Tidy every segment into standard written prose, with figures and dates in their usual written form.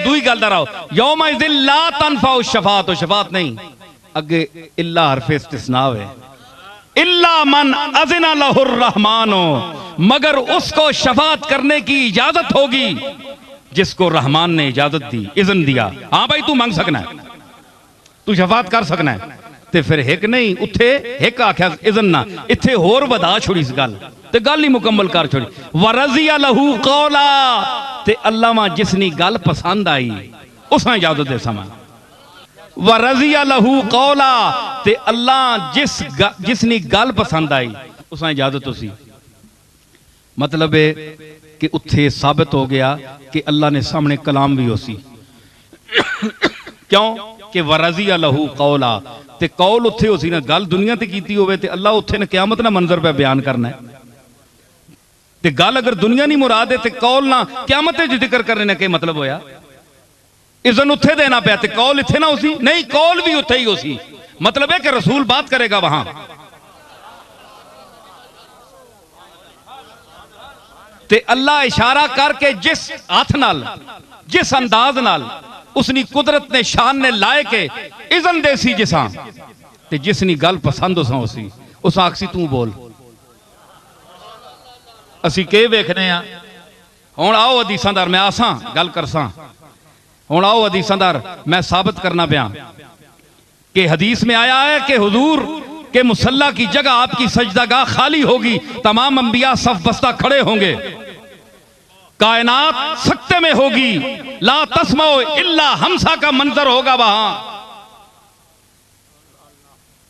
दुई गल दा रहो यौमा इज़िन ला तनफाउ शफाअत शफाअत नहीं अगे इल्ला हरफ इस्तिस्ना है इल्ला मन अज़िना लहुर रहमानो मगर उसको शफाअत करने की इजाजत होगी जिसको रहमान ने इजाजत दी इज़न दिया। हाँ भाई तू मांग सकना है तू शफाअत कर सकना है ते फिर एक नहीं उथे एक आख्या इज़न ना इथे होर वधा छोड़ी इस गल ते गल ही मुकम्मल कर छोड़ी वरज़िया लहू कौला ते अल्लाह मा जिसनी गल पसंद आई उस इजाजत दे समा वरज़िया लहू कौला ते अल्लाह जिसनी गल पसंद आई उस इजाजत उसी मतलब है कि उत्थे साबित हो गया कि अल्लाह ने सामने कलाम भी उसी क्यों कि वरज़िया लहू कौला ते कौल उत्थे उसी ना गल दुनिया ते कीती होवे ते अल्लाह उत्थे ने क़यामत ना मंजर पे बयान करना है ते गल अगर दुनिया नहीं मुराद है ते कौल ना क़यामत ते जिक्र करने ने क्या मतलब होया इज़न उत्थे देना पाया ते कौल इत्थे ना उसी नहीं कौल भी उत्थे ही उसी मतलब है कि रसूल बात करेगा वहां ते अल्लाह इशारा करके जिस हाथ नाल जिस अंदाज नाल उसनी कुदरत ने शान ने लाए के इज़न देसी जिसा ते जिसनी गल पसंद उसा उसी उस आखसी तू बोल असी के वेखने आ हुण आओ हदीसांदार मैं आसा गल करसा हुण आओ हदीसांदार मैं साबित करना पिया कि हदीस में आया है कि हुजूर के मुसल्ला की जगह आपकी सजदागाह खाली होगी तमाम अंबिया सफ बस्ता खड़े होंगे कायनात सख्ते में होगी ला तस्माओ इल्ला हमसा का मंजर होगा वहां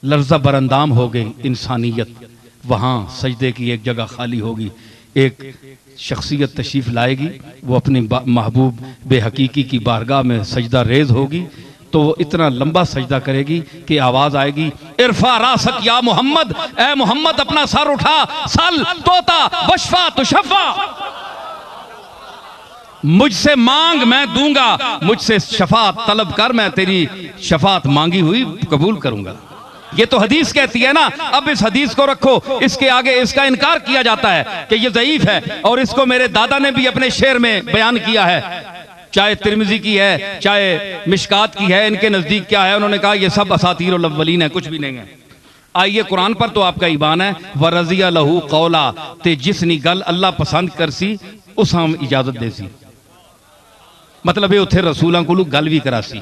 लर्जा बरंदाम हो गई इंसानियत वहां सजदे की एक जगह खाली होगी एक शख्सियत तशरीफ लाएगी वो अपनी महबूब बेहकीकी की बारगाह में सजदा रेज होगी तो वो इतना लंबा सजदा करेगी कि आवाज आएगी इरफा रासक या मोहम्मद ए मोहम्मद अपना सर उठा सल तोता बशफा तुशफा मुझसे मांग मैं दूंगा मुझसे शफात तलब कर मैं तेरी शफात मांगी हुई कबूल करूंगा। ये तो हदीस कहती है ना। अब इस हदीस को रखो, इसके आगे इसका इनकार किया जाता है कि ये ज़ईफ है और इसको मेरे दादा ने भी अपने शेर में बयान किया है, चाहे तिरमिजी की है चाहे मिशकात की है, इनके नजदीक क्या है उन्होंने कहा ये सब असातीरुल अव्वलीन है, कुछ भी नहीं है। आइए कुरान पर तो आपका ईमान है। वरज़िया लहू कौला ते जिसनी गल अल्लाह पसंद कर सी उस हम इजाजत दे सी, मतलब ये उत्थे रसूलों को गल भी करा सी,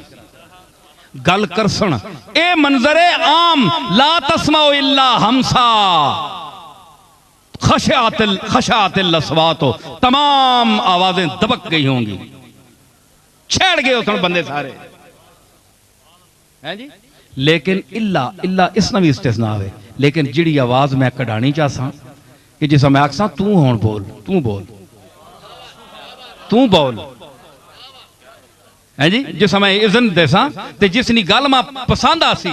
गल करसन ए मंजरे आम ला तस्माओ इल्ला हमसा खशातिल अस्वात, तमाम आवाजें दबक गई होंगी, छेड़ गए उस बंदे सारे हैं जी। लेकिन इल्ला इल्ला इसना भी इस्तिस्ना है, लेकिन जिड़ी आवाज मैं कढ़ानी चाहसा कि जिस मैं आखसा तू हुण बोल तू बोल तू बोल है जी, जिस समय इज़न देसा ते जिसनी गल मां पसंद आसी